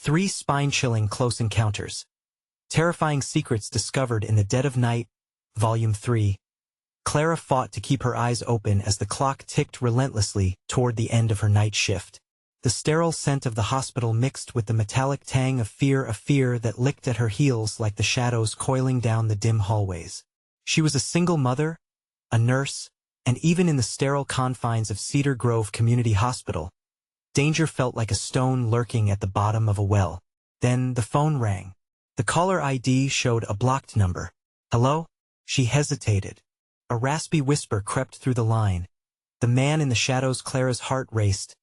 3 spine-chilling close encounters. Terrifying secrets discovered in the dead of night, Volume 3. Clara fought to keep her eyes open as the clock ticked relentlessly toward the end of her night shift. The sterile scent of the hospital mixed with the metallic tang of fear that licked at her heels like the shadows coiling down the dim hallways. She was a single mother, a nurse, and even in the sterile confines of Cedar Grove Community Hospital, danger felt like a stone lurking at the bottom of a well. Then the phone rang. The caller ID showed a blocked number. "Hello?" She hesitated. A raspy whisper crept through the line. The man in the shadows. Clara's heart raced,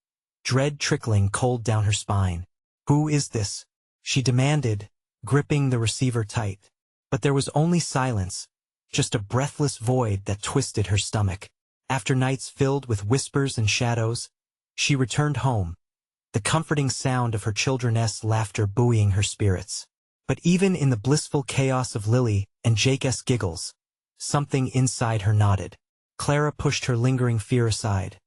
dread trickling cold down her spine. "Who is this?" she demanded, gripping the receiver tight. But there was only silence, just a breathless void that twisted her stomach. After nights filled with whispers and shadows, she returned home, the comforting sound of her children's laughter buoying her spirits. But even in the blissful chaos of Lily and Jake's giggles, something inside her nodded. Clara pushed her lingering fear aside.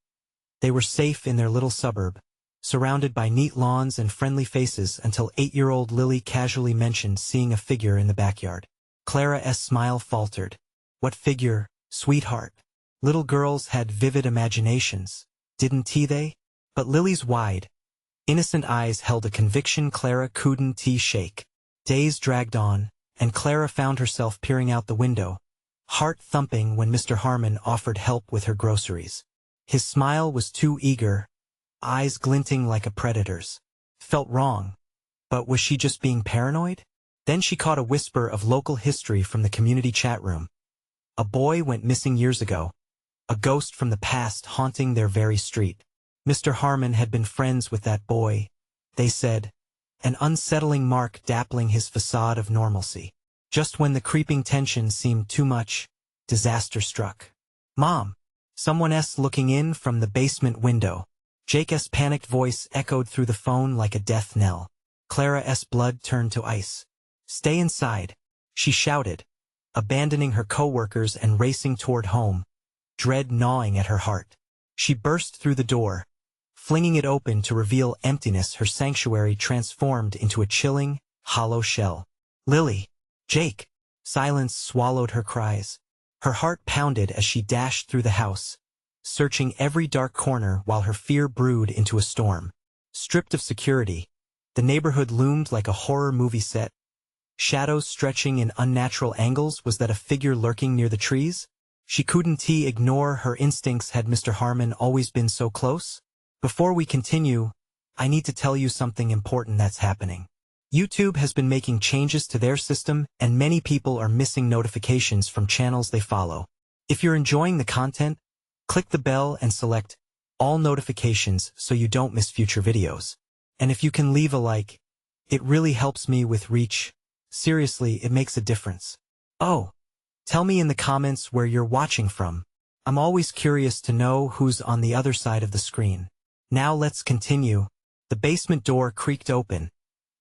They were safe in their little suburb, surrounded by neat lawns and friendly faces until 8-year-old Lily casually mentioned seeing a figure in the backyard. Clara's smile faltered. "What figure, sweetheart?" Little girls had vivid imaginations, didn't they? But Lily's wide, innocent eyes held a conviction Clara couldn't shake. Days dragged on, and Clara found herself peering out the window, heart thumping when Mr. Harmon offered help with her groceries. His smile was too eager, eyes glinting like a predator's. Felt wrong. But was she just being paranoid? Then she caught a whisper of local history from the community chat room. A boy went missing years ago, a ghost from the past haunting their very street. Mr. Harmon had been friends with that boy, they said, an unsettling mark dappling his facade of normalcy. Just when the creeping tension seemed too much, disaster struck. "Mom!" Someone's looking in from the basement window. Jake's panicked voice echoed through the phone like a death knell. Clara's blood turned to ice. "Stay inside," she shouted, abandoning her co-workers and racing toward home, dread gnawing at her heart. She burst through the door, flinging it open to reveal emptiness. Her sanctuary transformed into a chilling, hollow shell. "Lily! Jake!" Silence swallowed her cries. Her heart pounded as she dashed through the house, searching every dark corner while her fear brewed into a storm. Stripped of security, the neighborhood loomed like a horror movie set. Shadows stretching in unnatural angles. Was that a figure lurking near the trees? She couldn't ignore her instincts. Had Mr. Harmon always been so close? Before we continue, I need to tell you something important that's happening. YouTube has been making changes to their system, and many people are missing notifications from channels they follow. If you're enjoying the content, click the bell and select all notifications so you don't miss future videos. And if you can leave a like, it really helps me with reach. Seriously, it makes a difference. Oh, tell me in the comments where you're watching from. I'm always curious to know who's on the other side of the screen. Now let's continue. The basement door creaked open,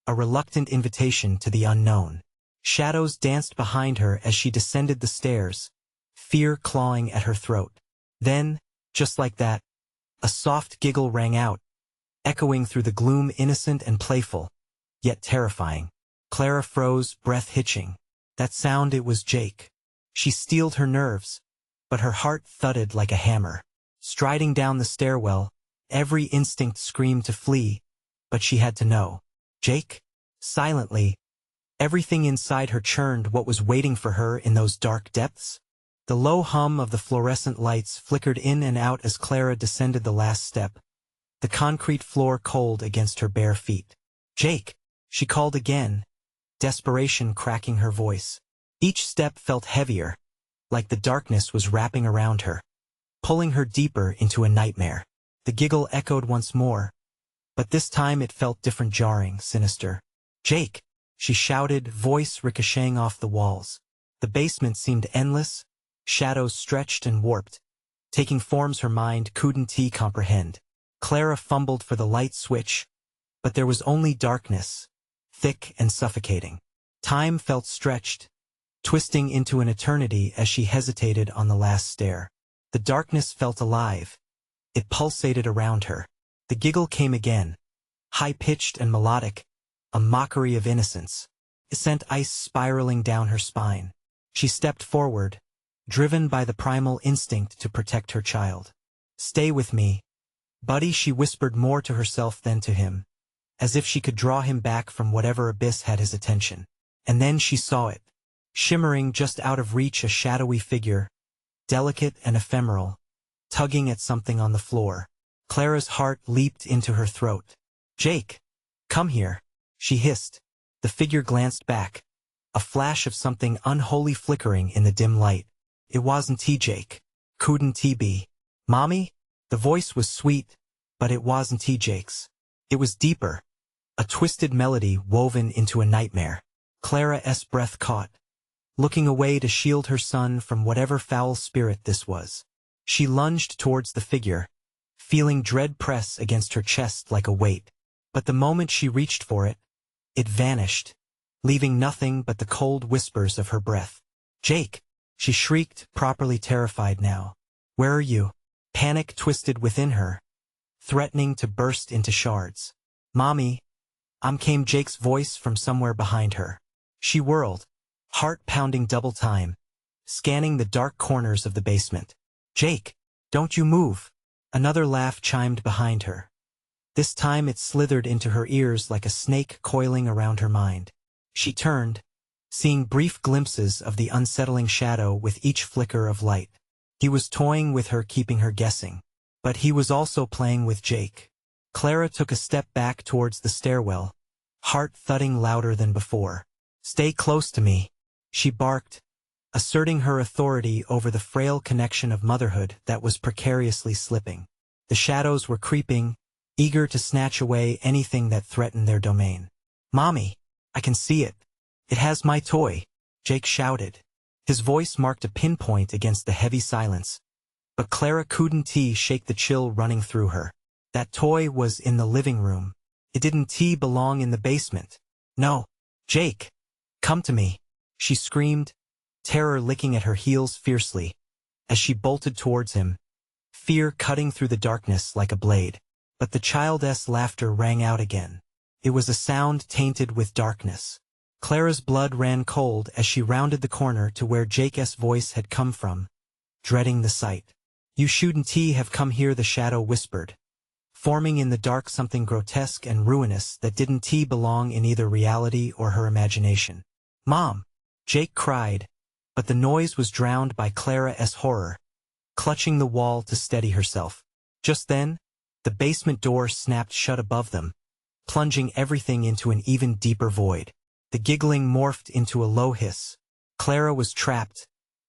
a reluctant invitation to the unknown. Shadows danced behind her as she descended the stairs, fear clawing at her throat. Then, just like that, a soft giggle rang out, echoing through the gloom, innocent and playful, yet terrifying. Clara froze, breath hitching. That sound, it was Jake. She steeled her nerves, but her heart thudded like a hammer. Striding down the stairwell, every instinct screamed to flee, but she had to know. Jake? Silently, everything inside her churned. What was waiting for her in those dark depths? The low hum of the fluorescent lights flickered in and out as Clara descended the last step, the concrete floor cold against her bare feet. "Jake!" she called again, desperation cracking her voice. Each step felt heavier, like the darkness was wrapping around her, pulling her deeper into a nightmare. The giggle echoed once more, but this time it felt different, jarring, sinister. "Jake!" she shouted, voice ricocheting off the walls. The basement seemed endless, shadows stretched and warped, taking forms her mind couldn't comprehend. Clara fumbled for the light switch, but there was only darkness, thick and suffocating. Time felt stretched, twisting into an eternity as she hesitated on the last stair. The darkness felt alive. It pulsated around her. The giggle came again, high-pitched and melodic, a mockery of innocence. It sent ice spiraling down her spine. She stepped forward, driven by the primal instinct to protect her child. "Stay with me, buddy," she whispered, more to herself than to him, as if she could draw him back from whatever abyss had his attention. And then she saw it. Shimmering just out of reach, a shadowy figure, delicate and ephemeral, tugging at something on the floor. Clara's heart leaped into her throat. "Jake! Come here!" she hissed. The figure glanced back, a flash of something unholy flickering in the dim light. It wasn't Jake. Couldn't be. "Mommy?" The voice was sweet, but it wasn't Jake's. It was deeper, a twisted melody woven into a nightmare. Clara's breath caught, looking away to shield her son from whatever foul spirit this was. She lunged towards the figure, feeling dread press against her chest like a weight. But the moment she reached for it, it vanished, leaving nothing but the cold whispers of her breath. "Jake!" she shrieked, properly terrified now. "Where are you?" Panic twisted within her, threatening to burst into shards. "Mommy, came Jake's voice from somewhere behind her. She whirled, heart pounding double time, scanning the dark corners of the basement. "Jake, don't you move!" Another laugh chimed behind her. This time it slithered into her ears like a snake coiling around her mind. She turned, seeing brief glimpses of the unsettling shadow with each flicker of light. He was toying with her, keeping her guessing. But he was also playing with Jake. Clara took a step back towards the stairwell, heart thudding louder than before. "Stay close to me," she barked, asserting her authority over the frail connection of motherhood that was precariously slipping. The shadows were creeping, eager to snatch away anything that threatened their domain. "Mommy, I can see it. It has my toy," Jake shouted. His voice marked a pinpoint against the heavy silence. But Clara couldn't shake the chill running through her. That toy was in the living room. It didn't belong in the basement. "No, Jake, come to me," she screamed, terror licking at her heels fiercely, as she bolted towards him, fear cutting through the darkness like a blade. But the child's laughter rang out again. It was a sound tainted with darkness. Clara's blood ran cold as she rounded the corner to where Jake's voice had come from, dreading the sight. "You shouldn't have come here," the shadow whispered, forming in the dark something grotesque and ruinous that didn't belong in either reality or her imagination. "Mom!" Jake cried, but the noise was drowned by Clara's horror, clutching the wall to steady herself. Just then, the basement door snapped shut above them, plunging everything into an even deeper void. The giggling morphed into a low hiss. Clara was trapped,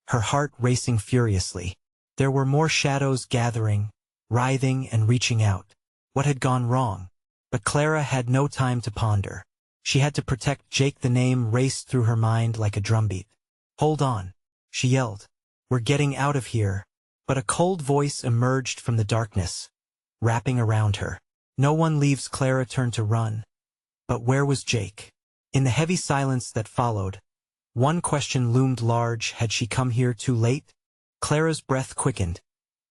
her heart racing furiously. There were more shadows gathering, writhing and reaching out. What had gone wrong? But Clara had no time to ponder. She had to protect Jake. The name raced through her mind like a drumbeat. "Hold on," she yelled. "We're getting out of here." But a cold voice emerged from the darkness, wrapping around her. "No one leaves." Clara turned to run. But where was Jake? In the heavy silence that followed, one question loomed large: had she come here too late? Clara's breath quickened,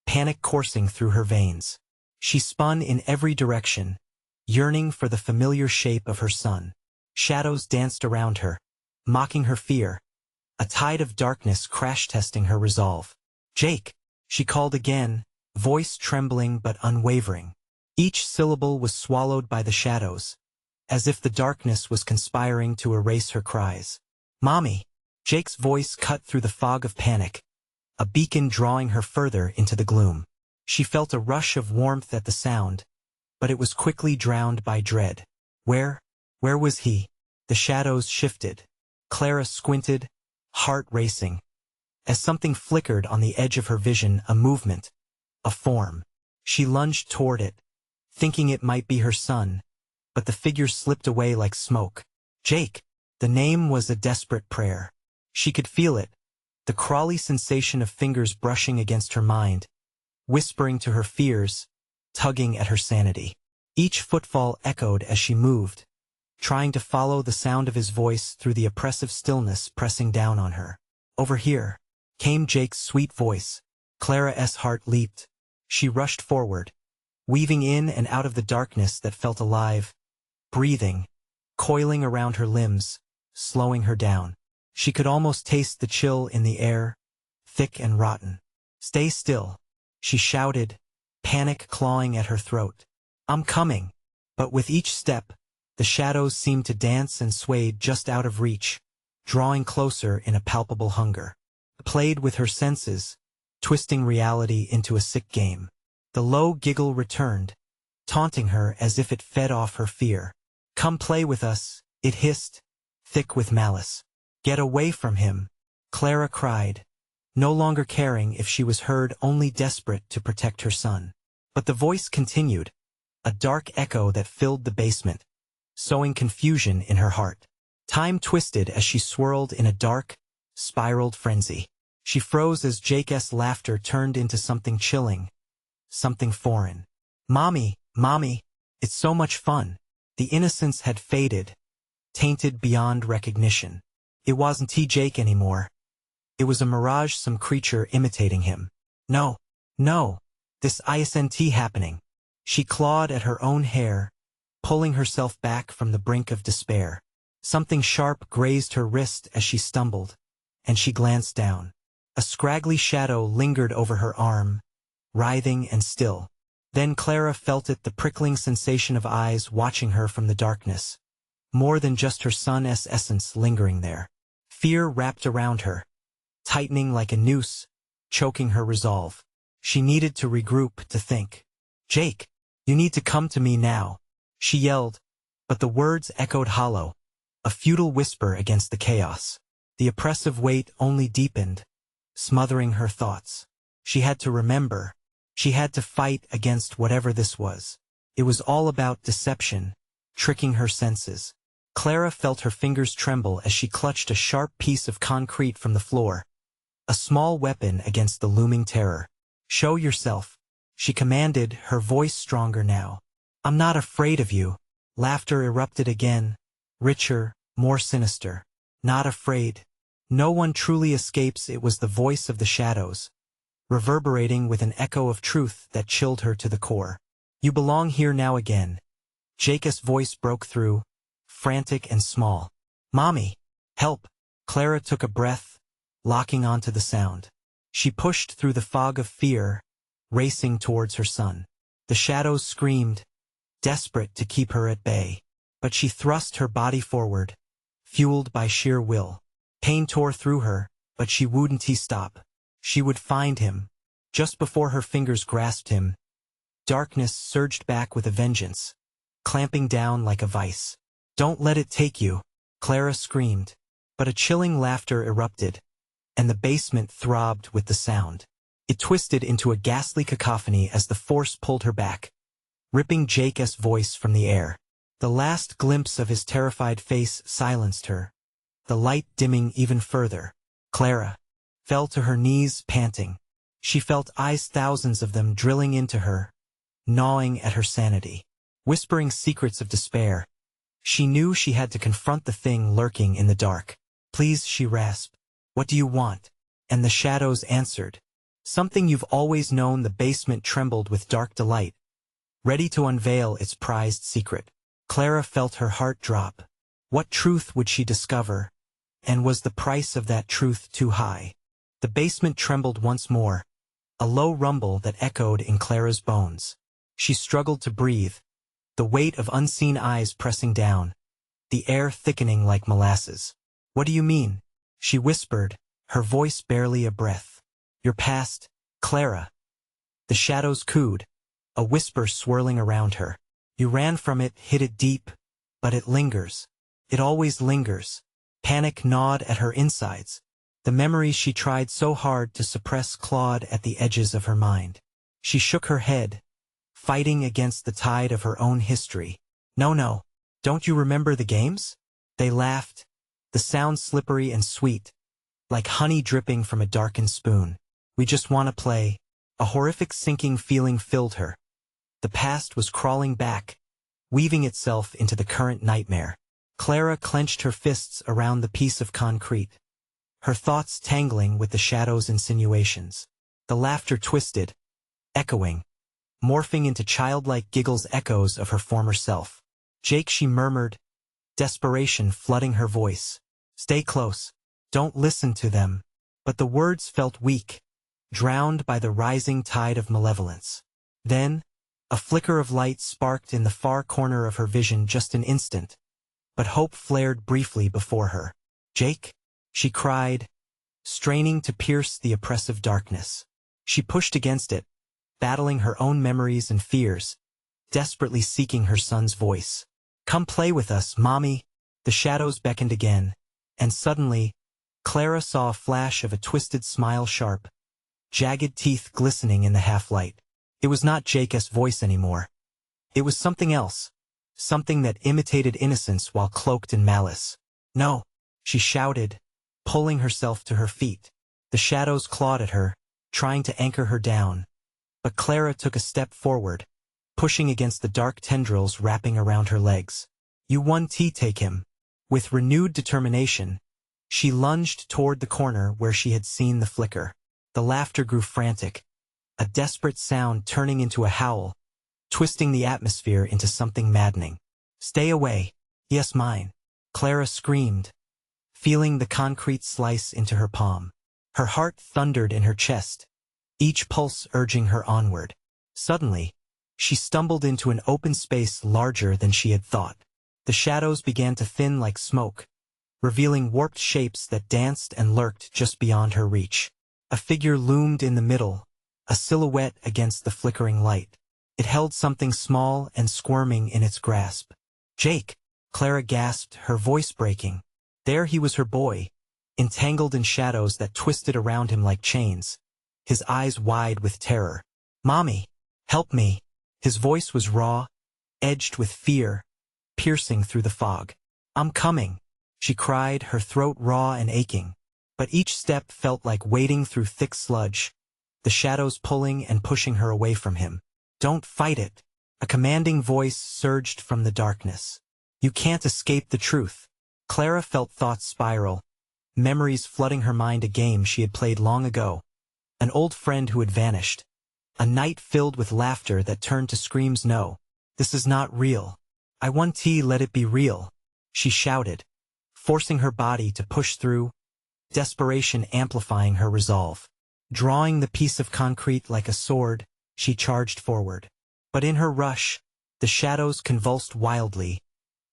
panic coursing through her veins. She spun in every direction, yearning for the familiar shape of her son. Shadows danced around her, mocking her fear, a tide of darkness crash-testing her resolve. "Jake!" she called again, voice trembling but unwavering. Each syllable was swallowed by the shadows, as if the darkness was conspiring to erase her cries. "Mommy!" Jake's voice cut through the fog of panic, a beacon drawing her further into the gloom. She felt a rush of warmth at the sound, but it was quickly drowned by dread. Where was he? The shadows shifted. Clara squinted, heart racing, as something flickered on the edge of her vision, a movement, a form. She lunged toward it, thinking it might be her son, but the figure slipped away like smoke. "Jake!" The name was a desperate prayer. She could feel it, the crawly sensation of fingers brushing against her mind, whispering to her fears, tugging at her sanity. Each footfall echoed as she moved, trying to follow the sound of his voice through the oppressive stillness pressing down on her. "Over here," came Jake's sweet voice. Clara's heart leaped. She rushed forward, weaving in and out of the darkness that felt alive, breathing, coiling around her limbs, slowing her down. She could almost taste the chill in the air, thick and rotten. "Stay still," she shouted, panic clawing at her throat. "I'm coming." But with each step, the shadows seemed to dance and swayed just out of reach, drawing closer in a palpable hunger. Played with her senses, twisting reality into a sick game. The low giggle returned, taunting her as if it fed off her fear. "Come play with us," it hissed, thick with malice. "Get away from him," Clara cried, no longer caring if she was heard, only desperate to protect her son. But the voice continued, a dark echo that filled the basement, sowing confusion in her heart. Time twisted as she swirled in a dark, spiraled frenzy. She froze as Jake's laughter turned into something chilling, something foreign. "Mommy, Mommy, it's so much fun." The innocence had faded, tainted beyond recognition. It wasn't Jake anymore. It was a mirage, some creature imitating him. No, no, this isn't happening. She clawed at her own hair, pulling herself back from the brink of despair. Something sharp grazed her wrist as she stumbled, and she glanced down. A scraggly shadow lingered over her arm, writhing and still. Then Clara felt it, the prickling sensation of eyes watching her from the darkness. More than just her son's essence lingering there. Fear wrapped around her, tightening like a noose, choking her resolve. She needed to regroup, to think. "Jake, you need to come to me now," she yelled, but the words echoed hollow, a futile whisper against the chaos. The oppressive weight only deepened, smothering her thoughts. She had to remember. She had to fight against whatever this was. It was all about deception, tricking her senses. Clara felt her fingers tremble as she clutched a sharp piece of concrete from the floor, a small weapon against the looming terror. "Show yourself," she commanded, her voice stronger now. "I'm not afraid of you." Laughter erupted again, richer, more sinister. "Not afraid. No one truly escapes." It was the voice of the shadows, reverberating with an echo of truth that chilled her to the core. "You belong here now again." Jake's voice broke through, frantic and small. "Mommy, help." Clara took a breath, locking onto the sound. She pushed through the fog of fear, racing towards her son. The shadows screamed, desperate to keep her at bay. But she thrust her body forward, fueled by sheer will. Pain tore through her, but she wouldn't stop. She would find him. Just before her fingers grasped him, darkness surged back with a vengeance, clamping down like a vice. "Don't let it take you," Clara screamed. But a chilling laughter erupted, and the basement throbbed with the sound. It twisted into a ghastly cacophony as the force pulled her back, ripping Jake's voice from the air. The last glimpse of his terrified face silenced her, the light dimming even further. Clara fell to her knees, panting. She felt eyes, thousands of them, drilling into her, gnawing at her sanity, whispering secrets of despair. She knew she had to confront the thing lurking in the dark. "Please," she rasped. "What do you want?" And the shadows answered. "Something you've always known." The basement trembled with dark delight, ready to unveil its prized secret. Clara felt her heart drop. What truth would she discover? And was the price of that truth too high? The basement trembled once more, a low rumble that echoed in Clara's bones. She struggled to breathe, the weight of unseen eyes pressing down, the air thickening like molasses. "What do you mean?" she whispered, her voice barely a breath. "Your past, Clara." The shadows cooed, a whisper swirling around her. "You ran from it, hid it deep, but it lingers. It always lingers." Panic gnawed at her insides. The memories she tried so hard to suppress clawed at the edges of her mind. She shook her head, fighting against the tide of her own history. No, don't you remember the games?" They laughed, the sound slippery and sweet, like honey dripping from a darkened spoon. "We just want to play." A horrific sinking feeling filled her. The past was crawling back, weaving itself into the current nightmare. Clara clenched her fists around the piece of concrete, her thoughts tangling with the shadow's insinuations. The laughter twisted, echoing, morphing into childlike giggles, echoes of her former self. "Jake," she murmured, desperation flooding her voice. Stay close. Don't listen to them. But the words felt weak, drowned by the rising tide of malevolence. Then, a flicker of light sparked in the far corner of her vision just an instant, but hope flared briefly before her. Jake? She cried, straining to pierce the oppressive darkness. She pushed against it, battling her own memories and fears, desperately seeking her son's voice. Come play with us, Mommy. The shadows beckoned again, and suddenly, Clara saw a flash of a twisted smile, sharp, jagged teeth glistening in the half-light. It was not Jake's voice anymore. It was something else, something that imitated innocence while cloaked in malice. No, she shouted, pulling herself to her feet. The shadows clawed at her, trying to anchor her down, but Clara took a step forward, pushing against the dark tendrils wrapping around her legs. You won, take him. With renewed determination, she lunged toward the corner where she had seen the flicker. The laughter grew frantic, a desperate sound turning into a howl, twisting the atmosphere into something maddening. Stay away. Yes, mine. Clara screamed, feeling the concrete slice into her palm. Her heart thundered in her chest, each pulse urging her onward. Suddenly, she stumbled into an open space larger than she had thought. The shadows began to thin like smoke, revealing warped shapes that danced and lurked just beyond her reach. A figure loomed in the middle, a silhouette against the flickering light. It held something small and squirming in its grasp. Jake! Clara gasped, her voice breaking. There he was, her boy, entangled in shadows that twisted around him like chains, his eyes wide with terror. Mommy! Help me! His voice was raw, edged with fear, piercing through the fog. I'm coming, she cried, her throat raw and aching. But each step felt like wading through thick sludge, the shadows pulling and pushing her away from him. Don't fight it. A commanding voice surged from the darkness. You can't escape the truth. Clara felt thoughts spiral, memories flooding her mind, a game she had played long ago. An old friend who had vanished. A night filled with laughter that turned to screams. No, this is not real. I want to let it be real, she shouted, forcing her body to push through, desperation amplifying her resolve. Drawing the piece of concrete like a sword, she charged forward. But in her rush, the shadows convulsed wildly,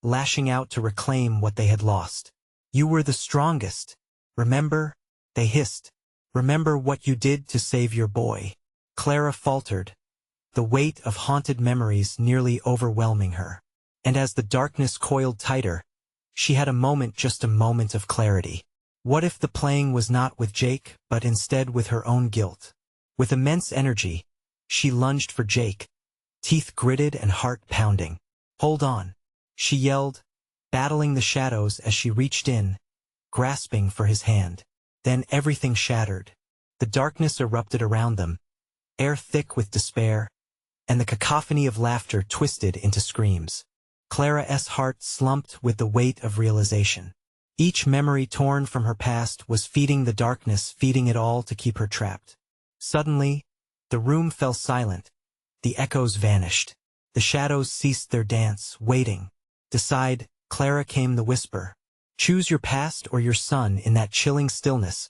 lashing out to reclaim what they had lost. You were the strongest. Remember? They hissed. Remember what you did to save your boy. Clara faltered, the weight of haunted memories nearly overwhelming her. And as the darkness coiled tighter, she had a moment, just a moment of clarity. What if the playing was not with Jake, but instead with her own guilt? With immense energy, she lunged for Jake, teeth gritted and heart pounding. Hold on, she yelled, battling the shadows as she reached in, grasping for his hand. Then everything shattered. The darkness erupted around them, air thick with despair, and the cacophony of laughter twisted into screams. Clara's heart slumped with the weight of realization. Each memory torn from her past was feeding the darkness, feeding it all to keep her trapped. Suddenly, the room fell silent. The echoes vanished. The shadows ceased their dance, waiting. Decide, Clara, came the whisper. Choose your past or your son. In that chilling stillness,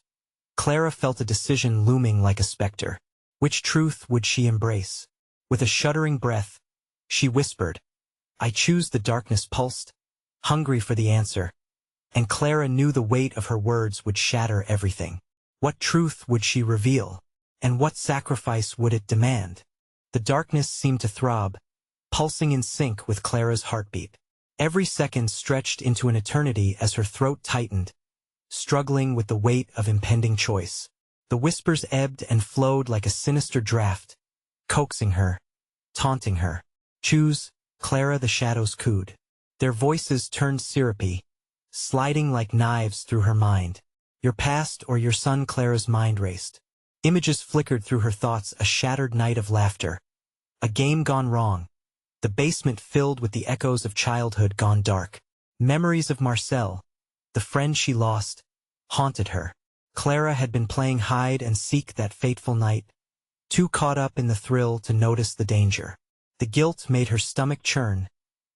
Clara felt a decision looming like a specter. Which truth would she embrace? With a shuddering breath, she whispered, I choose. The darkness pulsed, hungry for the answer, and Clara knew the weight of her words would shatter everything. What truth would she reveal, and what sacrifice would it demand? The darkness seemed to throb, pulsing in sync with Clara's heartbeat. Every second stretched into an eternity as her throat tightened, struggling with the weight of impending choice. The whispers ebbed and flowed like a sinister draft, coaxing her, taunting her. Choose, Clara, the shadows cooed. Their voices turned syrupy, sliding like knives through her mind. Your past or your son? Clara's mind raced. Images flickered through her thoughts, a shattered night of laughter, a game gone wrong, the basement filled with the echoes of childhood gone dark. Memories of Marcel, the friend she lost, haunted her. Clara had been playing hide and seek that fateful night, too caught up in the thrill to notice the danger. The guilt made her stomach churn,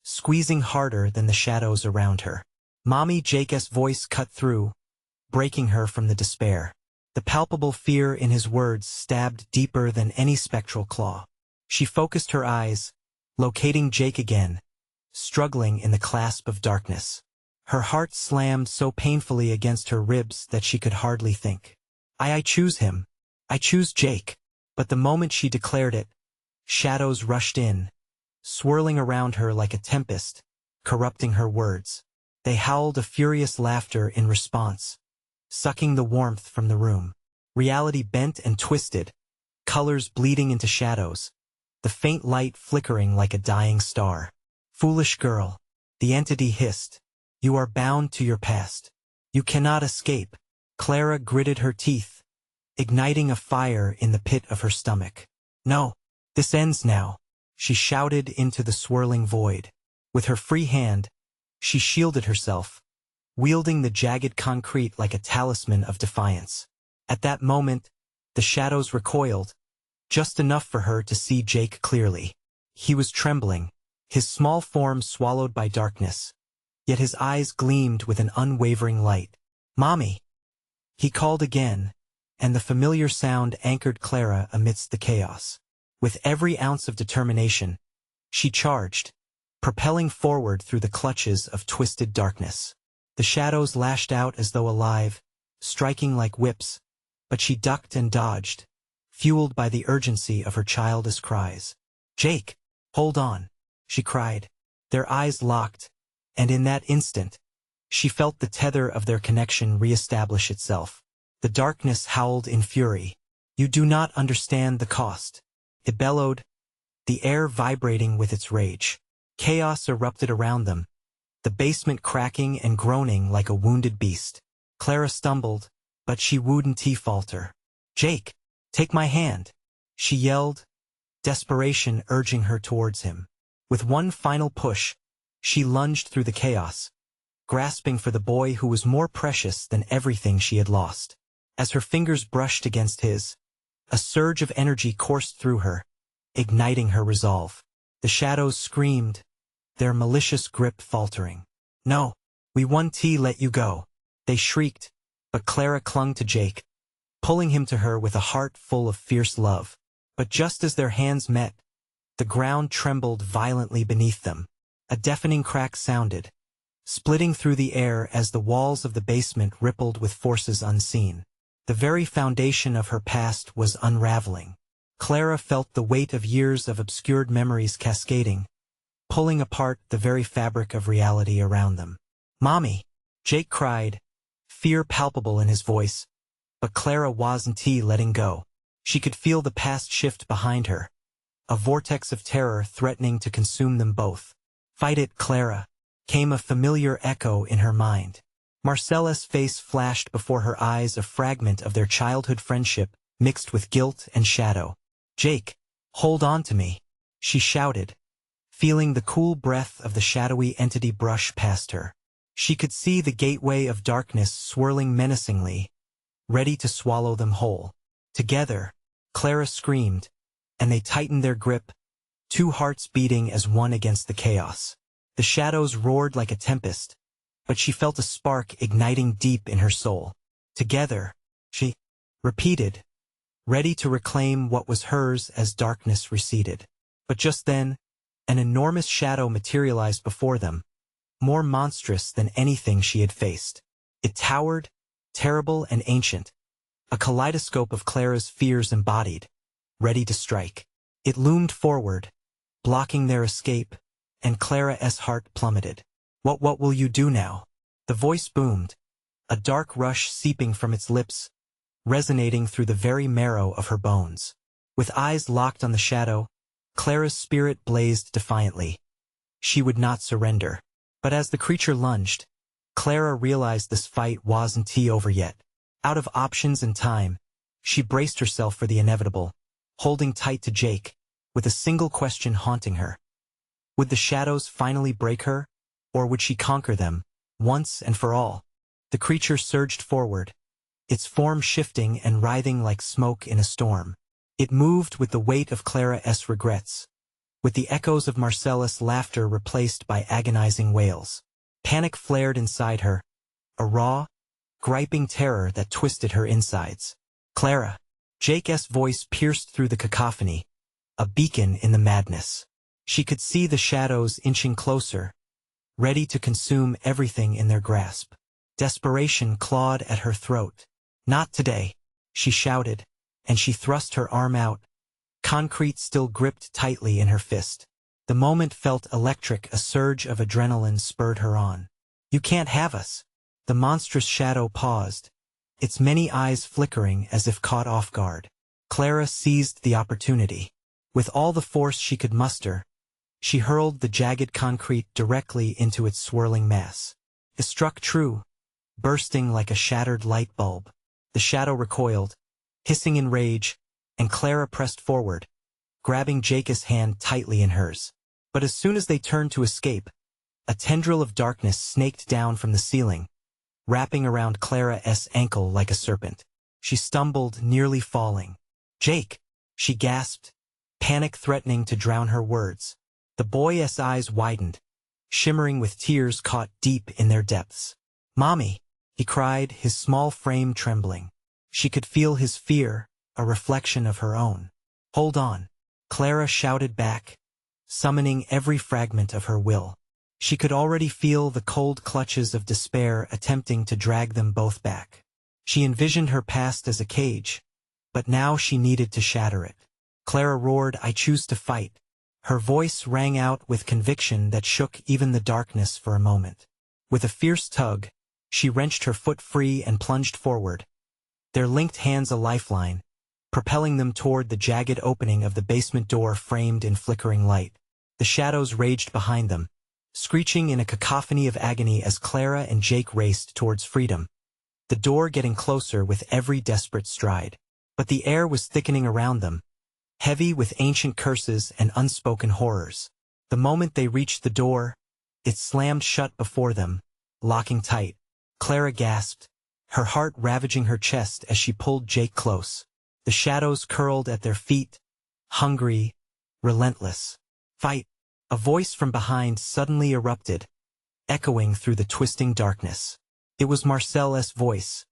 squeezing harder than the shadows around her. Mommy, Jake's voice cut through, breaking her from the despair. The palpable fear in his words stabbed deeper than any spectral claw. She focused her eyes, locating Jake again, struggling in the clasp of darkness. Her heart slammed so painfully against her ribs that she could hardly think. I choose him. I choose Jake. But the moment she declared it, shadows rushed in, swirling around her like a tempest, corrupting her words. They howled a furious laughter in response, sucking the warmth from the room. Reality bent and twisted, colors bleeding into shadows, the faint light flickering like a dying star. Foolish girl, the entity hissed. You are bound to your past. You cannot escape. Clara gritted her teeth, igniting a fire in the pit of her stomach. No, this ends now, she shouted into the swirling void. With her free hand, she shielded herself, wielding the jagged concrete like a talisman of defiance. At that moment, the shadows recoiled, just enough for her to see Jake clearly. He was trembling, his small form swallowed by darkness, yet his eyes gleamed with an unwavering light. Mommy! He called again, and the familiar sound anchored Clara amidst the chaos. With every ounce of determination, she charged, propelling forward through the clutches of twisted darkness. The shadows lashed out as though alive, striking like whips, but she ducked and dodged, fueled by the urgency of her childish cries. Jake, hold on, she cried. Their eyes locked, and in that instant, she felt the tether of their connection reestablish itself. The darkness howled in fury. You do not understand the cost. It bellowed, the air vibrating with its rage. Chaos erupted around them, the basement cracking and groaning like a wounded beast. Clara stumbled, but she wouldn't falter. Jake, take my hand, she yelled, desperation urging her towards him. With one final push, she lunged through the chaos, grasping for the boy who was more precious than everything she had lost. As her fingers brushed against his, a surge of energy coursed through her, igniting her resolve. The shadows screamed, their malicious grip faltering. No, we won't let you go, they shrieked, but Clara clung to Jake, pulling him to her with a heart full of fierce love. But just as their hands met, the ground trembled violently beneath them. A deafening crack sounded, splitting through the air as the walls of the basement rippled with forces unseen. The very foundation of her past was unraveling. Clara felt the weight of years of obscured memories cascading, pulling apart the very fabric of reality around them. Mommy! Jake cried, fear palpable in his voice, but Clara wasn't letting go. She could feel the past shift behind her, a vortex of terror threatening to consume them both. Fight it, Clara, came a familiar echo in her mind. Marcella's face flashed before her eyes, a fragment of their childhood friendship mixed with guilt and shadow. Jake, hold on to me, she shouted, feeling the cool breath of the shadowy entity brush past her. She could see the gateway of darkness swirling menacingly, ready to swallow them whole. Together, Clara screamed, and they tightened their grip, two hearts beating as one against the chaos. The shadows roared like a tempest, but she felt a spark igniting deep in her soul. Together, she repeated, ready to reclaim what was hers as darkness receded. But just then, an enormous shadow materialized before them, more monstrous than anything she had faced. It towered, terrible and ancient, a kaleidoscope of Clara's fears embodied, ready to strike. It loomed forward, blocking their escape, and Clara's heart plummeted. What will you do now? The voice boomed, a dark rush seeping from its lips, resonating through the very marrow of her bones. With eyes locked on the shadow, Clara's spirit blazed defiantly. She would not surrender. But as the creature lunged, Clara realized this fight wasn't over yet. Out of options and time, she braced herself for the inevitable, holding tight to Jake, with a single question haunting her. Would the shadows finally break her, or would she conquer them, once and for all? The creature surged forward, its form shifting and writhing like smoke in a storm. It moved with the weight of Clara's regrets, with the echoes of Marcellus' laughter replaced by agonizing wails. Panic flared inside her, a raw, griping terror that twisted her insides. Clara. Jake's voice pierced through the cacophony, a beacon in the madness. She could see the shadows inching closer, ready to consume everything in their grasp. Desperation clawed at her throat. "Not today," she shouted, and she thrust her arm out, concrete still gripped tightly in her fist. The moment felt electric, a surge of adrenaline spurred her on. "You can't have us." The monstrous shadow paused, its many eyes flickering as if caught off guard. Clara seized the opportunity. With all the force she could muster, she hurled the jagged concrete directly into its swirling mass. It struck true, bursting like a shattered light bulb. The shadow recoiled, hissing in rage, and Clara pressed forward, grabbing Jake's hand tightly in hers. But as soon as they turned to escape, a tendril of darkness snaked down from the ceiling, wrapping around Clara's ankle like a serpent. She stumbled, nearly falling. "Jake!" she gasped, panic threatening to drown her words. The boy's eyes widened, shimmering with tears caught deep in their depths. "Mommy!" he cried, his small frame trembling. She could feel his fear, a reflection of her own. "Hold on," Clara shouted back, summoning every fragment of her will. She could already feel the cold clutches of despair attempting to drag them both back. She envisioned her past as a cage, but now she needed to shatter it. Clara roared, "I choose to fight." Her voice rang out with conviction that shook even the darkness for a moment. With a fierce tug, she wrenched her foot free and plunged forward, their linked hands a lifeline, propelling them toward the jagged opening of the basement door framed in flickering light. The shadows raged behind them, screeching in a cacophony of agony as Clara and Jake raced towards freedom, the door getting closer with every desperate stride. But the air was thickening around them, heavy with ancient curses and unspoken horrors. The moment they reached the door, it slammed shut before them, locking tight. Clara gasped, her heart ravaging her chest as she pulled Jake close. The shadows curled at their feet, hungry, relentless. "Fight!" A voice from behind suddenly erupted, echoing through the twisting darkness. It was Marcellus' voice,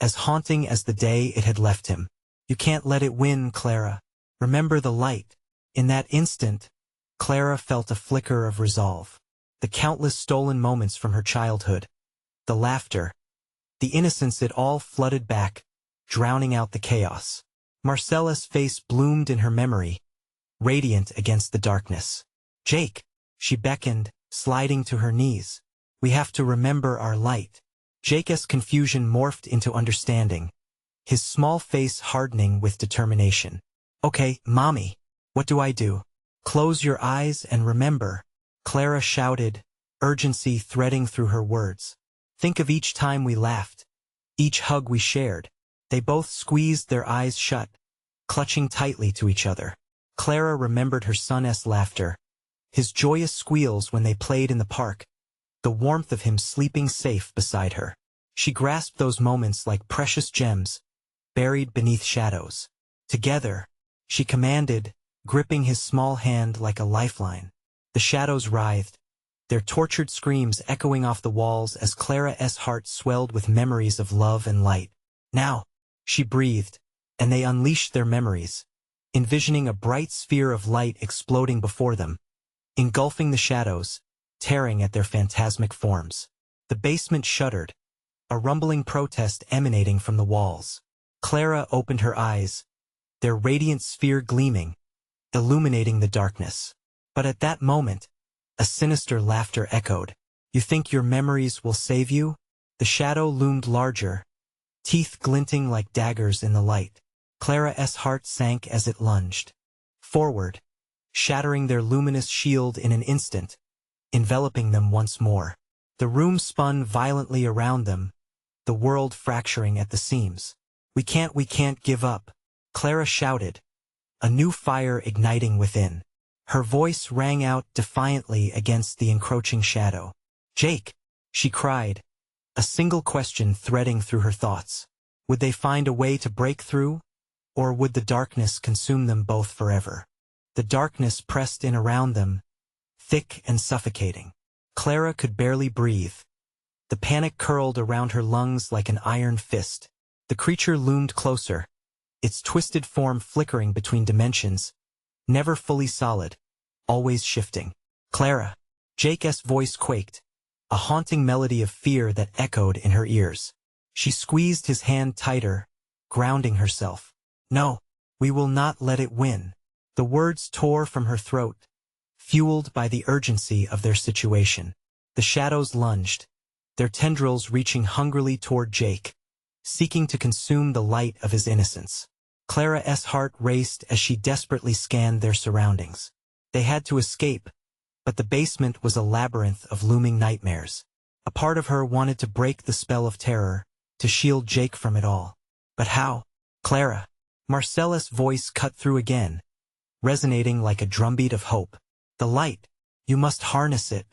as haunting as the day it had left him. "You can't let it win, Clara. Remember the light." In that instant, Clara felt a flicker of resolve. The countless stolen moments from her childhood, the laughter, the innocence, it all flooded back, drowning out the chaos. Marcellus' face bloomed in her memory, radiant against the darkness. "Jake," she beckoned, sliding to her knees. "We have to remember our light." Jake's confusion morphed into understanding, his small face hardening with determination. "Okay, Mommy, what do I do?" "Close your eyes and remember," Clara shouted, urgency threading through her words. "Think of each time we laughed, each hug we shared." They both squeezed their eyes shut, clutching tightly to each other. Clara remembered her son's laughter, his joyous squeals when they played in the park, the warmth of him sleeping safe beside her. She grasped those moments like precious gems, buried beneath shadows. "Together," she commanded, gripping his small hand like a lifeline. The shadows writhed, their tortured screams echoing off the walls as Clara's heart swelled with memories of love and light. "Now," she breathed, and they unleashed their memories, envisioning a bright sphere of light exploding before them, engulfing the shadows, tearing at their phantasmic forms. The basement shuddered, a rumbling protest emanating from the walls. Clara opened her eyes, their radiant sphere gleaming, illuminating the darkness. But at that moment, a sinister laughter echoed. "You think your memories will save you?" The shadow loomed larger, teeth glinting like daggers in the light. Clara's heart sank as it lunged forward, shattering their luminous shield in an instant, enveloping them once more. The room spun violently around them, the world fracturing at the seams. We can't give up," Clara shouted, a new fire igniting within. Her voice rang out defiantly against the encroaching shadow. "Jake," she cried, a single question threading through her thoughts. Would they find a way to break through, or would the darkness consume them both forever? The darkness pressed in around them, thick and suffocating. Clara could barely breathe. The panic curled around her lungs like an iron fist. The creature loomed closer, its twisted form flickering between dimensions, never fully solid, always shifting. Clara. Jake's voice quaked, a haunting melody of fear that echoed in her ears. She squeezed his hand tighter, grounding herself. No, we will not let it win. The words tore from her throat, fueled by the urgency of their situation. The shadows lunged, their tendrils reaching hungrily toward Jake, seeking to consume the light of his innocence. Clara's heart raced as she desperately scanned their surroundings. They had to escape, but the basement was a labyrinth of looming nightmares. A part of her wanted to break the spell of terror, to shield Jake from it all. But how? Clara. Marcella's voice cut through again, resonating like a drumbeat of hope. The light. You must harness it.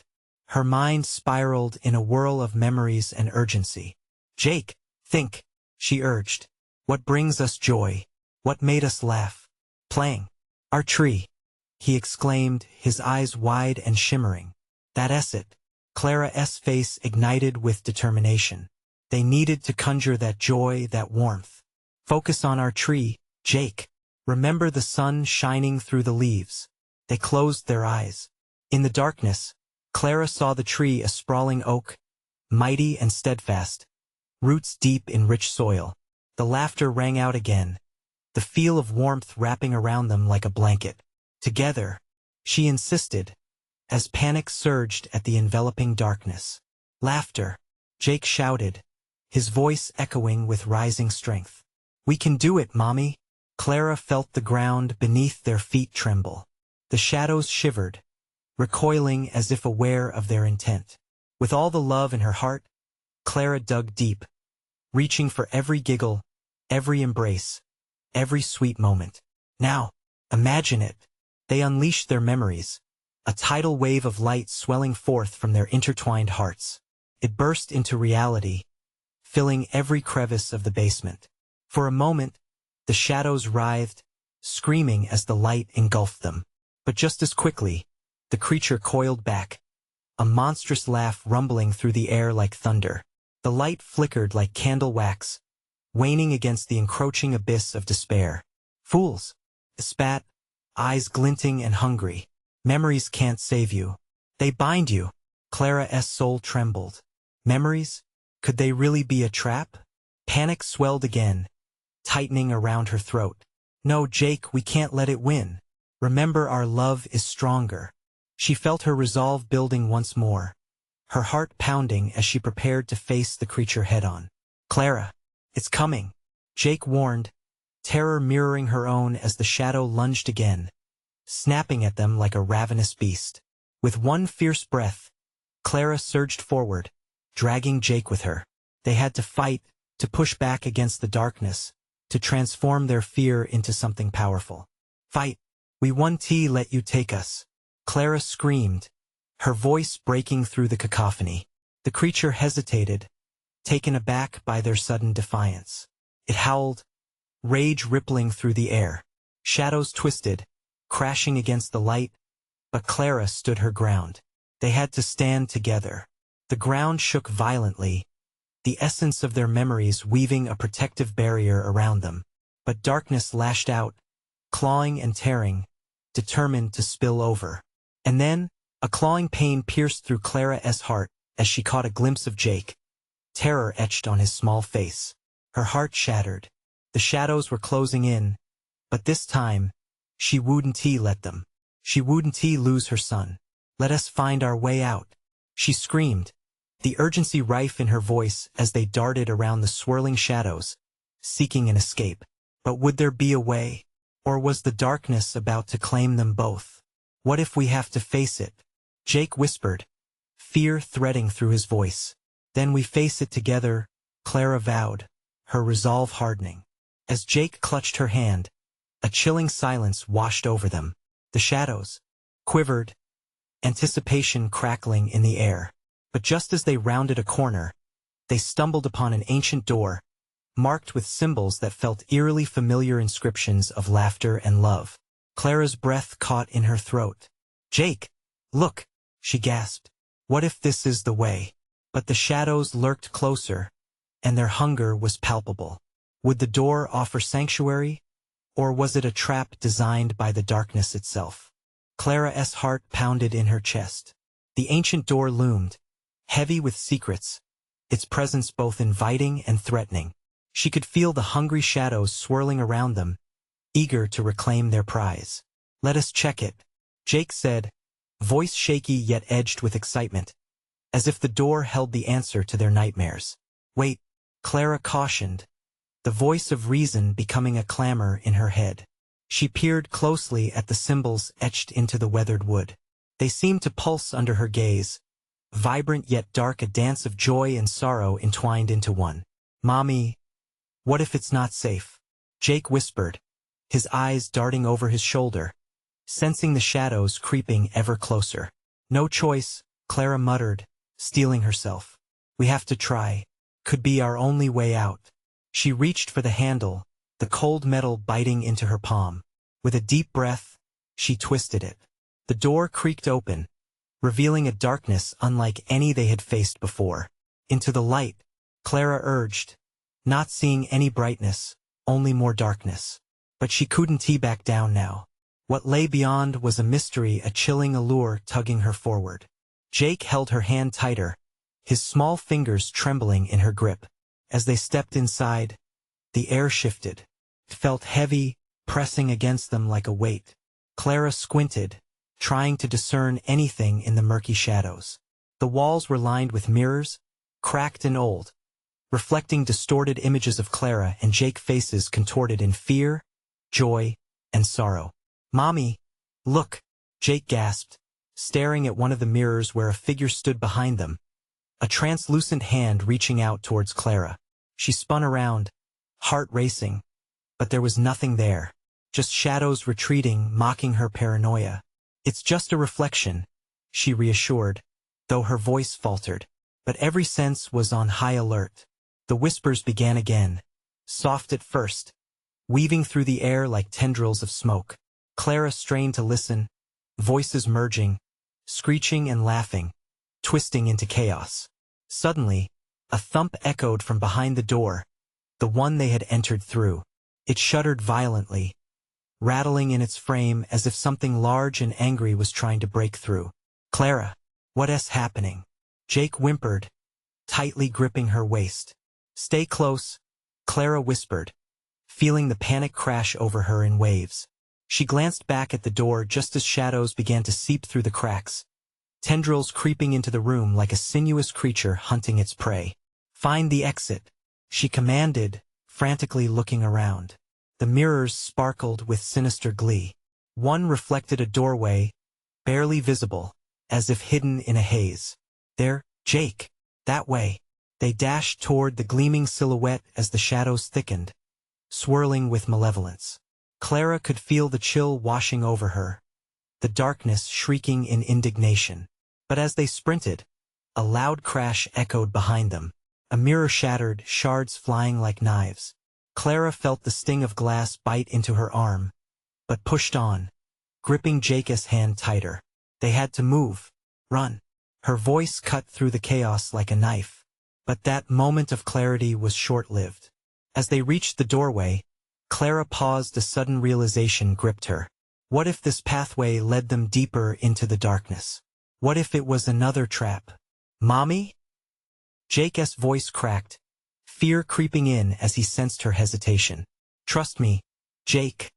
Her mind spiraled in a whirl of memories and urgency. Jake, think, she urged. What brings us joy? What made us laugh? Playing. Our tree. He exclaimed, his eyes wide and shimmering. That's it. Clara's face ignited with determination. They needed to conjure that joy, that warmth. Focus on our tree, Jake. Remember the sun shining through the leaves. They closed their eyes. In the darkness, Clara saw the tree, a sprawling oak, mighty and steadfast, roots deep in rich soil. The laughter rang out again, the feel of warmth wrapping around them like a blanket. Together, she insisted, as panic surged at the enveloping darkness. Laughter, Jake shouted, his voice echoing with rising strength. We can do it, Mommy. Clara felt the ground beneath their feet tremble. The shadows shivered, recoiling as if aware of their intent. With all the love in her heart, Clara dug deep, reaching for every giggle, every embrace, every sweet moment. Now, imagine it. They unleashed their memories, a tidal wave of light swelling forth from their intertwined hearts. It burst into reality, filling every crevice of the basement. For a moment, the shadows writhed, screaming as the light engulfed them. But just as quickly, the creature coiled back, a monstrous laugh rumbling through the air like thunder. The light flickered like candle wax, waning against the encroaching abyss of despair. Fools! It spat, eyes glinting and hungry. Memories can't save you. They bind you. Clara's soul trembled. Memories? Could they really be a trap? Panic swelled again, tightening around her throat. No, Jake, we can't let it win. Remember, our love is stronger. She felt her resolve building once more, her heart pounding as she prepared to face the creature head-on. Clara, it's coming, Jake warned, terror mirroring her own as the shadow lunged again, snapping at them like a ravenous beast. With one fierce breath, Clara surged forward, dragging Jake with her. They had to fight, to push back against the darkness, to transform their fear into something powerful. Fight! We won't let you take us. Clara screamed, her voice breaking through the cacophony. The creature hesitated, taken aback by their sudden defiance. It howled, rage rippling through the air. Shadows twisted, crashing against the light, but Clara stood her ground. They had to stand together. The ground shook violently, the essence of their memories weaving a protective barrier around them. But darkness lashed out, clawing and tearing, determined to spill over. And then, a clawing pain pierced through Clara's heart as she caught a glimpse of Jake. Terror etched on his small face. Her heart shattered. The shadows were closing in, but this time, she wouldn't let them. She wouldn't lose her son. Let us find our way out. She screamed, the urgency rife in her voice as they darted around the swirling shadows, seeking an escape. But would there be a way? Or was the darkness about to claim them both? What if we have to face it? Jake whispered, fear threading through his voice. Then we face it together, Clara vowed, her resolve hardening. As Jake clutched her hand, a chilling silence washed over them. The shadows quivered, anticipation crackling in the air. But just as they rounded a corner, they stumbled upon an ancient door, marked with symbols that felt eerily familiar, inscriptions of laughter and love. Clara's breath caught in her throat. "Jake! Look!" she gasped. "What if this is the way?" But the shadows lurked closer, and their hunger was palpable. Would the door offer sanctuary, or was it a trap designed by the darkness itself? Clara's heart pounded in her chest. The ancient door loomed, heavy with secrets, its presence both inviting and threatening. She could feel the hungry shadows swirling around them, eager to reclaim their prize. "Let us check it," Jake said, voice shaky yet edged with excitement, as if the door held the answer to their nightmares. "Wait," Clara cautioned, the voice of reason becoming a clamor in her head. She peered closely at the symbols etched into the weathered wood. They seemed to pulse under her gaze, vibrant yet dark, a dance of joy and sorrow entwined into one. "Mommy, what if it's not safe?" Jake whispered, his eyes darting over his shoulder, sensing the shadows creeping ever closer. "No choice," Clara muttered, steeling herself. "We have to try. Could be our only way out." She reached for the handle, the cold metal biting into her palm. With a deep breath, she twisted it. The door creaked open, revealing a darkness unlike any they had faced before. "Into the light," Clara urged, not seeing any brightness, only more darkness. But she couldn't back down now. What lay beyond was a mystery, a chilling allure tugging her forward. Jake held her hand tighter, his small fingers trembling in her grip. As they stepped inside, the air shifted. It felt heavy, pressing against them like a weight. Clara squinted, trying to discern anything in the murky shadows. The walls were lined with mirrors, cracked and old, reflecting distorted images of Clara and Jake, faces contorted in fear, joy, and sorrow. "Mommy, look," Jake gasped, staring at one of the mirrors where a figure stood behind them, a translucent hand reaching out towards Clara. She spun around, heart racing, but there was nothing there, just shadows retreating, mocking her paranoia. "It's just a reflection," she reassured, though her voice faltered. But every sense was on high alert. The whispers began again, soft at first, weaving through the air like tendrils of smoke. Clara strained to listen, voices merging, screeching and laughing, twisting into chaos. Suddenly, a thump echoed from behind the door, the one they had entered through. It shuddered violently, rattling in its frame as if something large and angry was trying to break through. "Clara, what's happening?" Jake whimpered, tightly gripping her waist. "Stay close," Clara whispered, feeling the panic crash over her in waves. She glanced back at the door just as shadows began to seep through the cracks, tendrils creeping into the room like a sinuous creature hunting its prey. "Find the exit," she commanded, frantically looking around. The mirrors sparkled with sinister glee. One reflected a doorway, barely visible, as if hidden in a haze. "There, Jake, that way." They dashed toward the gleaming silhouette as the shadows thickened, swirling with malevolence. Clara could feel the chill washing over her, the darkness shrieking in indignation. But as they sprinted, a loud crash echoed behind them. A mirror shattered, shards flying like knives. Clara felt the sting of glass bite into her arm, but pushed on, gripping Jake's hand tighter. They had to move, run. Her voice cut through the chaos like a knife. But that moment of clarity was short-lived. As they reached the doorway, Clara paused. A sudden realization gripped her. What if this pathway led them deeper into the darkness? What if it was another trap? "Mommy?" Jake's voice cracked, fear creeping in as he sensed her hesitation. "Trust me, Jake."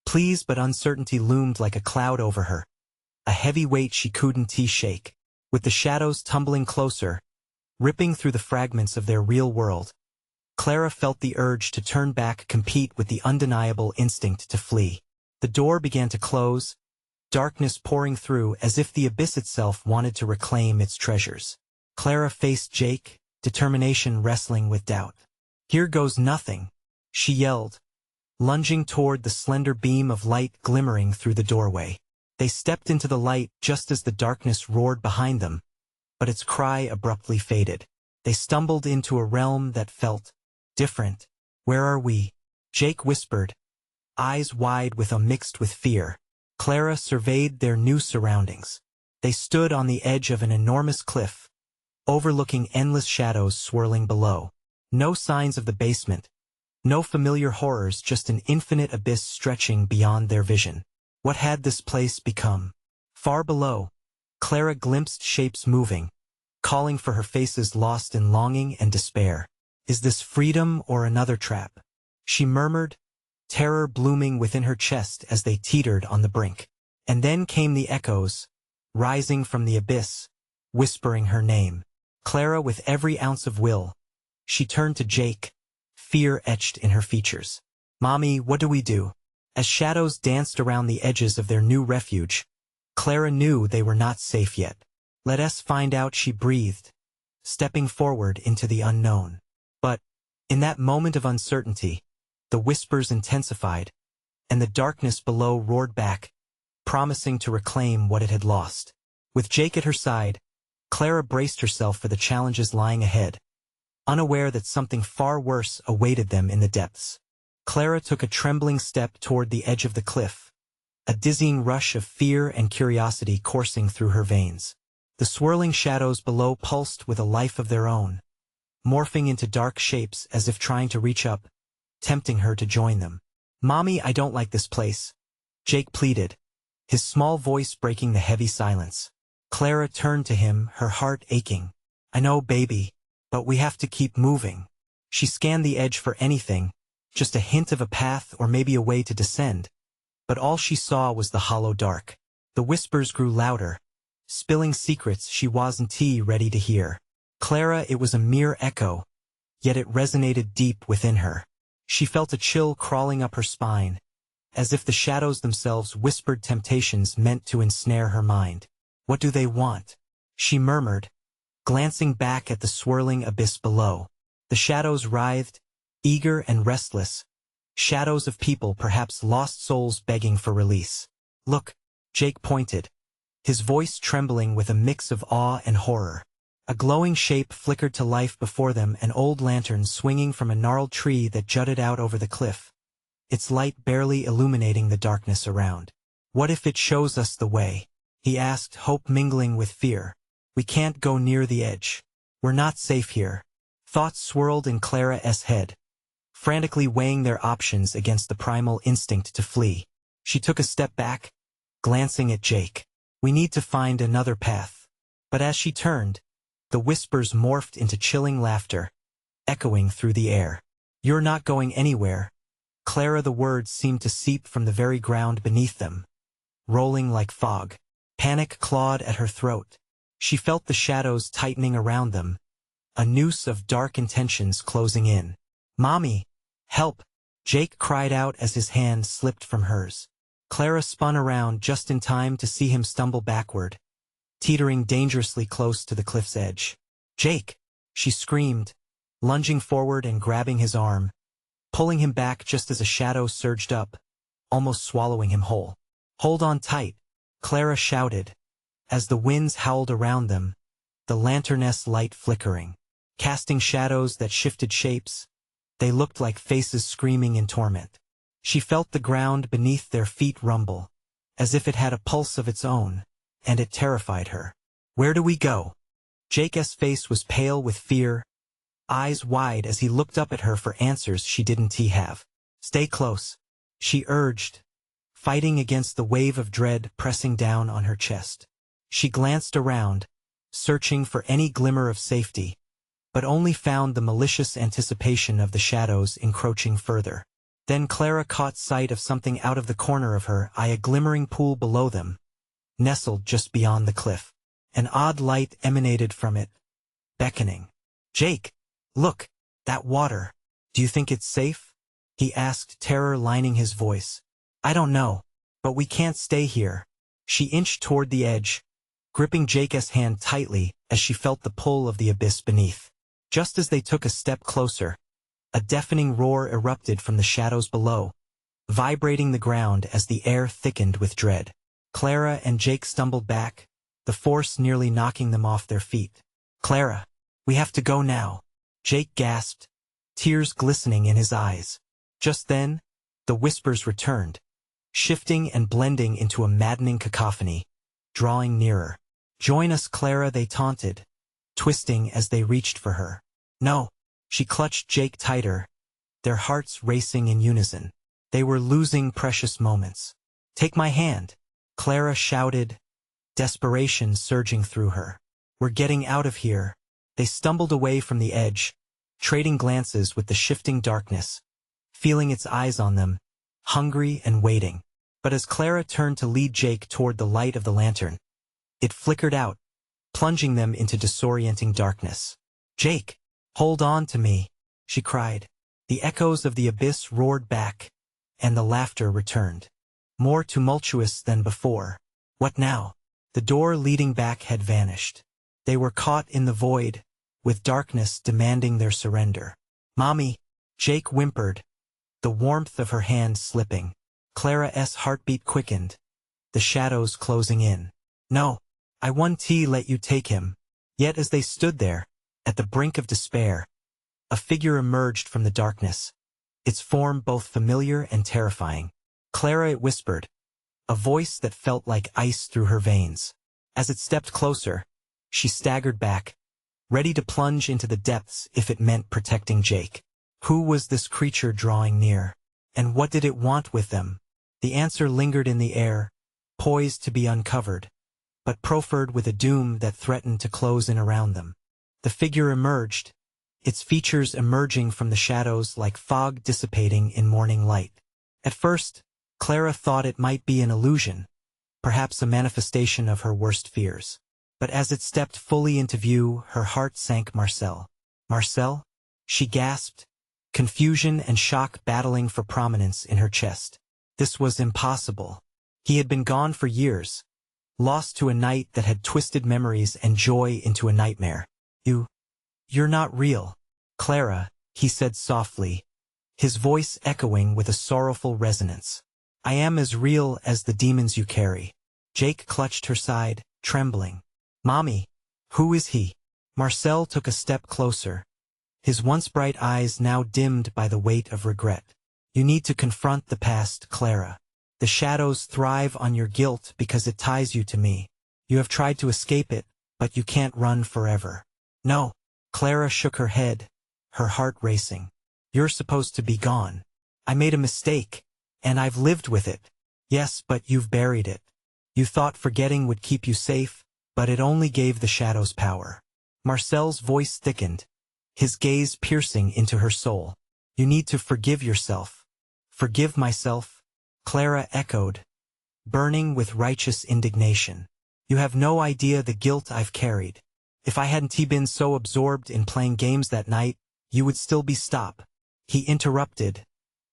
Please, but uncertainty loomed like a cloud over her, a heavy weight she couldn't shake. With the shadows tumbling closer, ripping through the fragments of their real world, Clara felt the urge to turn back, compete with the undeniable instinct to flee. The door began to close, darkness pouring through as if the abyss itself wanted to reclaim its treasures. Clara faced Jake, determination wrestling with doubt. "Here goes nothing," she yelled, lunging toward the slender beam of light glimmering through the doorway. They stepped into the light just as the darkness roared behind them, but its cry abruptly faded. They stumbled into a realm that felt different. "Where are we?" Jake whispered, eyes wide with a mixed with fear. Clara surveyed their new surroundings. They stood on the edge of an enormous cliff, overlooking endless shadows swirling below. No signs of the basement, no familiar horrors, just an infinite abyss stretching beyond their vision. What had this place become? Far below, Clara glimpsed shapes moving, calling for her, faces lost in longing and despair. Is this freedom or another trap? She murmured, terror blooming within her chest as they teetered on the brink. And then came the echoes, rising from the abyss, whispering her name. Clara, with every ounce of will, she turned to Jake, fear etched in her features. Mommy, what do we do? As shadows danced around the edges of their new refuge, Clara knew they were not safe yet. Let us find out, she breathed, stepping forward into the unknown. But, in that moment of uncertainty, the whispers intensified, and the darkness below roared back, promising to reclaim what it had lost. With Jake at her side, Clara braced herself for the challenges lying ahead, unaware that something far worse awaited them in the depths. Clara took a trembling step toward the edge of the cliff, a dizzying rush of fear and curiosity coursing through her veins. The swirling shadows below pulsed with a life of their own, morphing into dark shapes as if trying to reach up, tempting her to join them. Mommy, I don't like this place, Jake pleaded, his small voice breaking the heavy silence. Clara turned to him, her heart aching. I know, baby, but we have to keep moving. She scanned the edge for anything, just a hint of a path or maybe a way to descend. But all she saw was the hollow dark. The whispers grew louder, spilling secrets she wasn't ready to hear. Clara, it was a mere echo, yet it resonated deep within her. She felt a chill crawling up her spine, as if the shadows themselves whispered temptations meant to ensnare her mind. What do they want? She murmured, glancing back at the swirling abyss below. The shadows writhed, eager and restless, shadows of people, perhaps lost souls begging for release. Look, Jake pointed, his voice trembling with a mix of awe and horror. A glowing shape flickered to life before them, an old lantern swinging from a gnarled tree that jutted out over the cliff, its light barely illuminating the darkness around. What if it shows us the way? He asked, hope mingling with fear. We can't go near the edge. We're not safe here. Thoughts swirled in Clara's head, frantically weighing their options against the primal instinct to flee. She took a step back, glancing at Jake. We need to find another path. But as she turned, the whispers morphed into chilling laughter, echoing through the air. You're not going anywhere, Clara. The words seemed to seep from the very ground beneath them, rolling like fog. Panic clawed at her throat. She felt the shadows tightening around them, a noose of dark intentions closing in. Mommy, help! Jake cried out as his hand slipped from hers. Clara spun around just in time to see him stumble backward, teetering dangerously close to the cliff's edge. Jake! She screamed, lunging forward and grabbing his arm, pulling him back just as a shadow surged up, almost swallowing him whole. Hold on tight, Clara shouted, as the winds howled around them, the lantern's light flickering, casting shadows that shifted shapes. They looked like faces screaming in torment. She felt the ground beneath their feet rumble, as if it had a pulse of its own, and it terrified her. Where do we go? Jake's face was pale with fear, eyes wide as he looked up at her for answers she didn't have. Stay close, she urged, fighting against the wave of dread pressing down on her chest. She glanced around, searching for any glimmer of safety, but only found the malicious anticipation of the shadows encroaching further. Then Clara caught sight of something out of the corner of her eye, a glimmering pool below them, nestled just beyond the cliff. An odd light emanated from it, beckoning. Jake, look, that water. Do you think it's safe? He asked, terror lining his voice. I don't know, but we can't stay here. She inched toward the edge, gripping Jake's hand tightly as she felt the pull of the abyss beneath. Just as they took a step closer, a deafening roar erupted from the shadows below, vibrating the ground as the air thickened with dread. Clara and Jake stumbled back, the force nearly knocking them off their feet. Clara, we have to go now, Jake gasped, tears glistening in his eyes. Just then, the whispers returned, shifting and blending into a maddening cacophony, drawing nearer. "Join us, Clara," they taunted, twisting as they reached for her. "No." She clutched Jake tighter, their hearts racing in unison. They were losing precious moments. "Take my hand," Clara shouted, desperation surging through her. "We're getting out of here." They stumbled away from the edge, trading glances with the shifting darkness, feeling its eyes on them, hungry and waiting. But as Clara turned to lead Jake toward the light of the lantern, it flickered out, plunging them into disorienting darkness. "Jake, hold on to me," she cried. The echoes of the abyss roared back, and the laughter returned, more tumultuous than before. What now? The door leading back had vanished. They were caught in the void, with darkness demanding their surrender. "Mommy," Jake whimpered, the warmth of her hand slipping. Clara's heartbeat quickened, the shadows closing in. "No, I won't let you take him." Yet as they stood there, at the brink of despair, a figure emerged from the darkness, its form both familiar and terrifying. "Clara," it whispered, a voice that felt like ice through her veins. As it stepped closer, she staggered back, ready to plunge into the depths if it meant protecting Jake. Who was this creature drawing near? And what did it want with them? The answer lingered in the air, poised to be uncovered, but proffered with a doom that threatened to close in around them. The figure emerged, its features emerging from the shadows like fog dissipating in morning light. At first, Clara thought it might be an illusion, perhaps a manifestation of her worst fears. But as it stepped fully into view, her heart sank. "Marcel." "Marcel?" she gasped, confusion and shock battling for prominence in her chest. This was impossible. He had been gone for years, lost to a night that had twisted memories and joy into a nightmare. You're not real, Clara," he said softly, his voice echoing with a sorrowful resonance. "I am as real as the demons you carry." Jake clutched her side, trembling. "Mommy, who is he?" Marcel took a step closer, his once bright eyes now dimmed by the weight of regret. "You need to confront the past, Clara. The shadows thrive on your guilt because it ties you to me. You have tried to escape it, but you can't run forever." "No." Clara shook her head, her heart racing. "You're supposed to be gone. I made a mistake, and I've lived with it." "Yes, but you've buried it. You thought forgetting would keep you safe, but it only gave the shadows power." Marcel's voice thickened, his gaze piercing into her soul. "You need to forgive yourself." "Forgive myself?" Clara echoed, burning with righteous indignation. "You have no idea the guilt I've carried. If I hadn't been so absorbed in playing games that night, you would still be stop." He interrupted,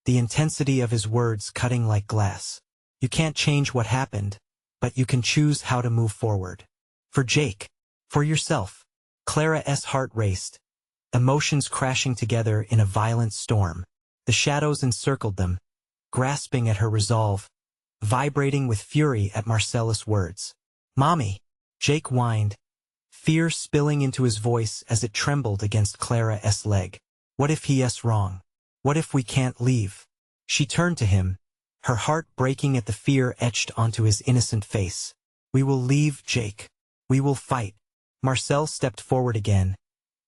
the intensity of his words cutting like glass. "You can't change what happened, but you can choose how to move forward. For Jake. For yourself." Clara's heart raced, emotions crashing together in a violent storm. The shadows encircled them, grasping at her resolve, vibrating with fury at Marcellus' words. "Mommy," Jake whined, fear spilling into his voice as it trembled against Clara's leg. "What if he's wrong? What if we can't leave?" She turned to him, her heart breaking at the fear etched onto his innocent face. "We will leave, Jake. We will fight." Marcel stepped forward again,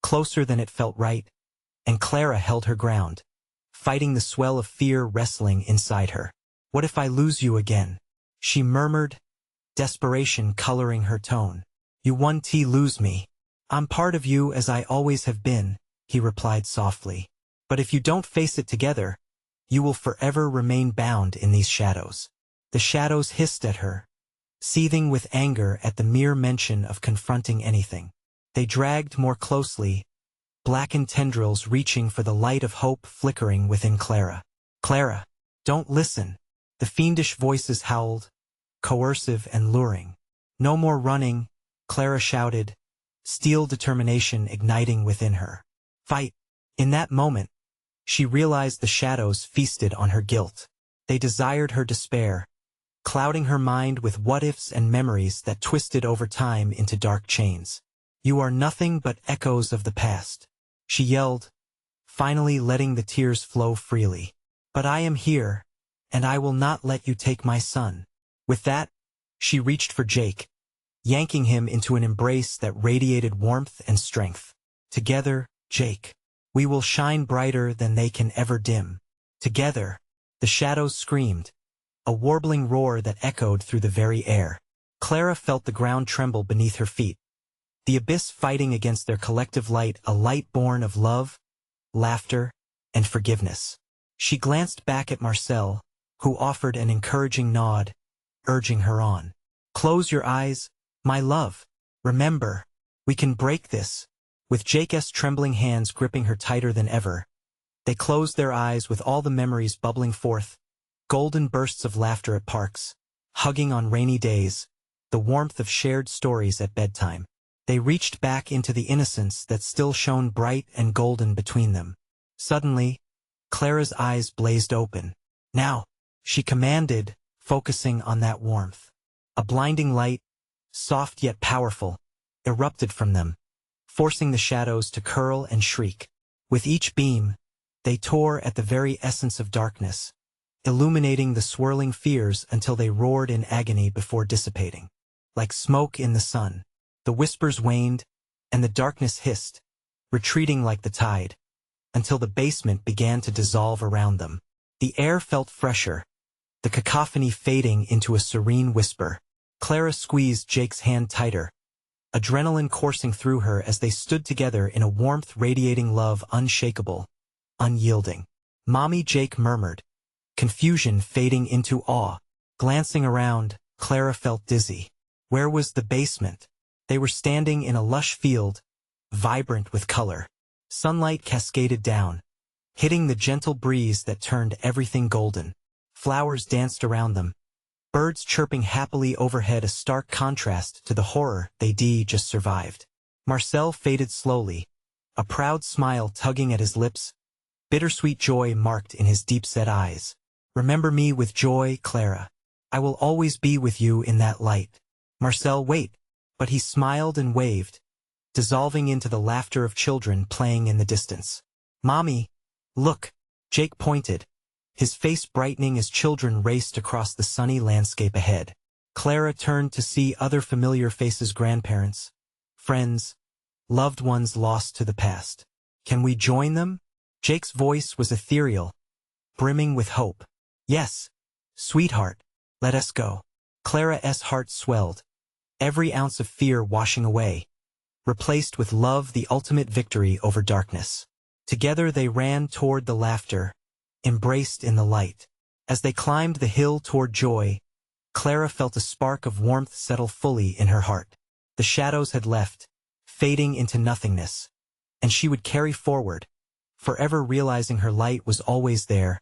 closer than it felt right, and Clara held her ground, fighting the swell of fear wrestling inside her. "What if I lose you again?" she murmured, desperation coloring her tone. "You won't lose me. I'm part of you as I always have been," he replied softly. "But if you don't face it together, you will forever remain bound in these shadows." The shadows hissed at her, seething with anger at the mere mention of confronting anything. They dragged more closely, blackened tendrils reaching for the light of hope flickering within Clara. "Clara, don't listen." The fiendish voices howled, coercive and luring. "No more running," Clara shouted, steel determination igniting within her. "Fight." In that moment, she realized the shadows feasted on her guilt. They desired her despair, clouding her mind with what-ifs and memories that twisted over time into dark chains. "You are nothing but echoes of the past," she yelled, finally letting the tears flow freely. "But I am here, and I will not let you take my son." With that, she reached for Jake, yanking him into an embrace that radiated warmth and strength. "Together, Jake, we will shine brighter than they can ever dim." Together, the shadows screamed, a warbling roar that echoed through the very air. Clara felt the ground tremble beneath her feet, the abyss fighting against their collective light, a light born of love, laughter, and forgiveness. She glanced back at Marcel, who offered an encouraging nod, urging her on. "Close your eyes, my love. Remember, we can break this." With Jake's trembling hands gripping her tighter than ever, they closed their eyes with all the memories bubbling forth, golden bursts of laughter at parks, hugging on rainy days, the warmth of shared stories at bedtime. They reached back into the innocence that still shone bright and golden between them. Suddenly, Clara's eyes blazed open. "Now," she commanded, focusing on that warmth. A blinding light, soft yet powerful, erupted from them, forcing the shadows to curl and shriek. With each beam, they tore at the very essence of darkness, illuminating the swirling fears until they roared in agony before dissipating. Like smoke in the sun, the whispers waned, and the darkness hissed, retreating like the tide, until the basement began to dissolve around them. The air felt fresher, the cacophony fading into a serene whisper. Clara squeezed Jake's hand tighter, adrenaline coursing through her as they stood together in a warmth radiating love, unshakable, unyielding. "Mommy," Jake murmured, confusion fading into awe. Glancing around, Clara felt dizzy. Where was the basement? They were standing in a lush field, vibrant with color. Sunlight cascaded down, hitting the gentle breeze that turned everything golden. Flowers danced around them, birds chirping happily overhead, a stark contrast to the horror they'd just survived. Marcel faded slowly, a proud smile tugging at his lips, bittersweet joy marked in his deep-set eyes. "Remember me with joy, Clara. I will always be with you in that light." Marcel, wait, but he smiled and waved, dissolving into the laughter of children playing in the distance. "Mommy, look," Jake pointed, his face brightening as children raced across the sunny landscape ahead. Clara turned to see other familiar faces, grandparents, friends, loved ones lost to the past. "Can we join them?" Jake's voice was ethereal, brimming with hope. "Yes, sweetheart, let us go." Clara's heart swelled, every ounce of fear washing away, replaced with love, the ultimate victory over darkness. Together they ran toward the laughter, embraced in the light. As they climbed the hill toward joy, Clara felt a spark of warmth settle fully in her heart. The shadows had left, fading into nothingness, and she would carry forward, forever realizing her light was always there,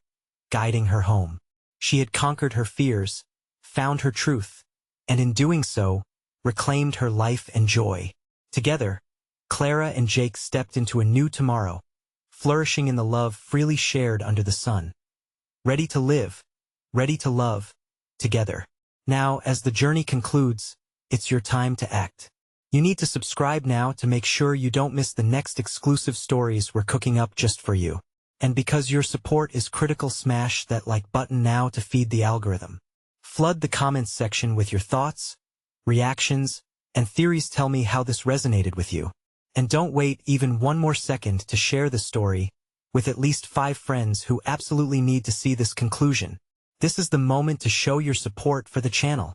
guiding her home. She had conquered her fears, found her truth, and in doing so, reclaimed her life and joy. Together, Clara and Jake stepped into a new tomorrow, flourishing in the love freely shared under the sun. Ready to live, ready to love, together. Now, as the journey concludes, it's your time to act. You need to subscribe now to make sure you don't miss the next exclusive stories we're cooking up just for you. And because your support is critical, smash that like button now to feed the algorithm. Flood the comments section with your thoughts, reactions, and theories. Tell me how this resonated with you. And don't wait even one more second to share the story with at least 5 friends who absolutely need to see this conclusion. This is the moment to show your support for the channel.